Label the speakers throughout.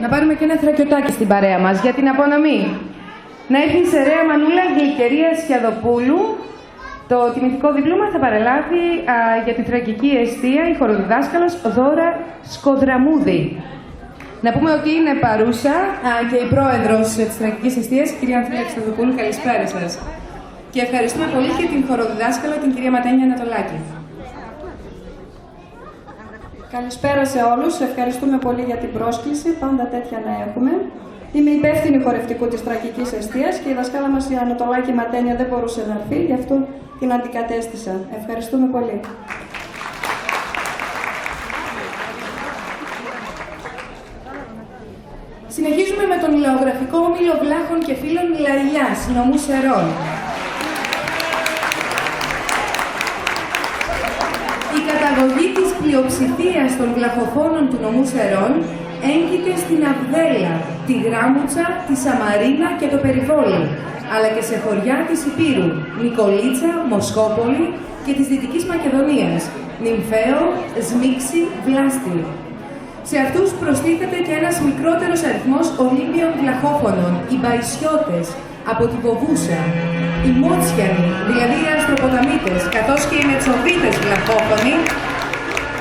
Speaker 1: Να πάρουμε και ένα θρακιωτάκι στην παρέα μας για την απονομή. Να έρθει η Σερέα Μανούλα Γλυκερία Σιαδοπούλου. Το τιμητικό διπλώμα θα παρελάβει για τη θρακική εστία η χοροδιδάσκαλος Δώρα Σκοδραμούδη. Να πούμε ότι είναι παρούσα και η πρόεδρος της θρακικής εστίας, κυρία Ανθέλα Σιαδοπούλου. Καλησπέρα σας. Και ευχαριστούμε πολύ και την χοροδιδάσκαλα, την κυρία Ματένια Ανατολάκη.
Speaker 2: Καλησπέρα σε όλους. Ευχαριστούμε πολύ για την πρόσκληση. Πάντα τέτοια να έχουμε. Είμαι υπεύθυνη χορευτικού της θρακικής εστίας και η δασκάλα μας η Ανατολάκη Ματένια δεν μπορούσε να έρθει, γι' αυτό την αντικατέστησα. Ευχαριστούμε πολύ.
Speaker 1: Συνεχίζουμε με τον λαογραφικό όμιλο Βλάχων και Φίλων Λαϊλιάς, νομού Σερών. Η καταγωγή της πλειοψηφίας των βλαχοφώνων του νομού Σερών έγκυται στην Αβδέλα, τη Γράμμουτσα, τη Σαμαρίνα και το Περιβόλι, αλλά και σε χωριά της Υπήρου, Νικολίτσα, Μοσχόπολη και της Δυτικής Μακεδονίας, Νυμφαίο, Σμίξη, Βλάστη. Σε αυτούς προστίθεται και ένας μικρότερος αριθμός Ολύμπιων βλαχόφωνων, οι Μπαϊσιώτες, από τη Βοβούσα, οι Μότσιανοι, δηλαδή οι Αστροποταμίτες, καθώς και οι Μετσοβίτες βλαχόφωνοι,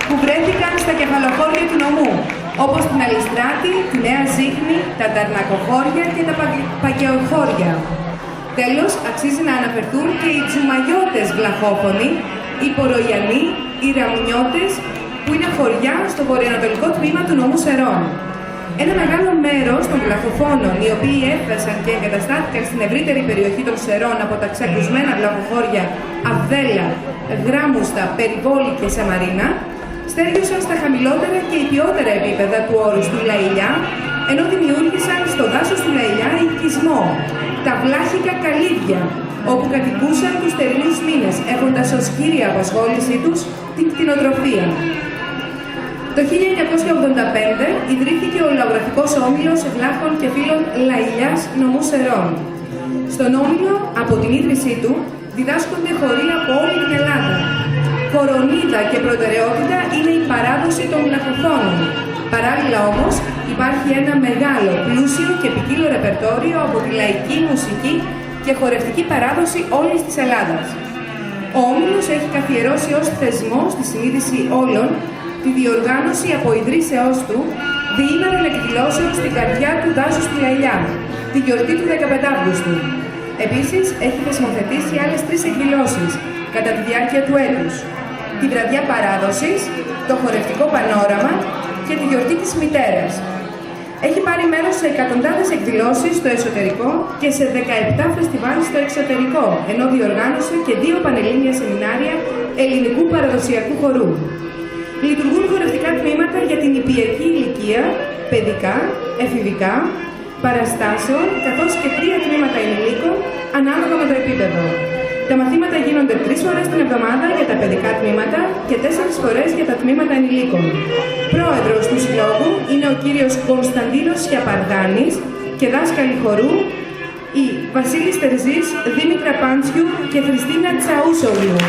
Speaker 1: που βρέθηκαν στα κεφαλοχώρια του νομού, όπως την Αλιστράτη, τη Νέα Ζύχνη, τα Ταρνακοχώρια και τα Παγκαιοχώρια. Τέλος, αξίζει να αναφερθούν και οι Τζουμαγιώτες βλαχόφωνοι, οι Πορογιανοί, οι Ραμουνιώτες, που είναι χωριά στο βορειοανατολικό τμήμα του νομού Σερών. Ένα μεγάλο μέρος των βλαχοφώνων, οι οποίοι έφτασαν και εγκαταστάθηκαν στην ευρύτερη περιοχή των Σερών από τα ξακουσμένα βλαχοχώρια Αβδέλα, Γράμμουστα, Περιβόλι και Σαμαρίνα, στέργιωσαν στα χαμηλότερα και υπιότερα επίπεδα του όρους του Λαϊλιά, ενώ δημιούργησαν στο δάσος του Λαϊλιά οικισμό, τα βλάχικα καλύβια, όπου κατοικούσαν τους θερινούς μήνες, έχοντας ως κύρια απασχόλησή τους την κτηνοτροφία. Το 1985 ιδρύθηκε ο Λαογραφικός Όμιλος Βλάχων και Φίλων Λαϊλιάς νομού Σερών. Στον όμιλο, από την ίδρυσή του, διδάσκονται χοροί από όλη την Ελλάδα. Κορονίδα και προτεραιότητα είναι η παράδοση των βλαχοφώνων. Παράλληλα όμως, υπάρχει ένα μεγάλο, πλούσιο και ποικίλο ρεπερτόριο από τη λαϊκή μουσική και χορευτική παράδοση όλης της Ελλάδας. Ο Όμιλος έχει καθιερώσει ως θεσμό στη συνείδηση όλων τη διοργάνωση από ιδρύσεώς του διήμερων εκδηλώσεων στην καρδιά του δάσους του Λαϊλιά, τη γιορτή του 15 Αυγούστου. Επίσης, έχει θεσμοθετήσει άλλες 3 εκδηλώσεις κατά τη διάρκεια του έτους: τη βραδιά παράδοσης, το χορευτικό πανόραμα και τη γιορτή της μητέρας. Έχει πάρει μέρος σε εκατοντάδες εκδηλώσεις στο εσωτερικό και σε 17 φεστιβάλ στο εξωτερικό, ενώ διοργάνωσε και 2 πανελλήνια σεμινάρια ελληνικού παραδοσιακού χορού. Λειτουργούν χορευτικά τμήματα για την νηπιακή ηλικία, παιδικά, εφηβικά, παραστάσεων, καθώς και 3 τμήματα ενηλίκων, ανάλογα με το επίπεδο. Τα μαθήματα γίνονται 3 φορές την εβδομάδα για τα παιδικά τμήματα και 4 φορές για τα τμήματα ενηλίκων. Πρόεδρος του Συλλόγου είναι ο κύριος Κωνσταντίνος Σιαπαρδάνης και δάσκαλοι χορού οι Βασίλης Τερζής, Δήμητρα Πάντσιου και Χριστίνα Τσαούσογλου.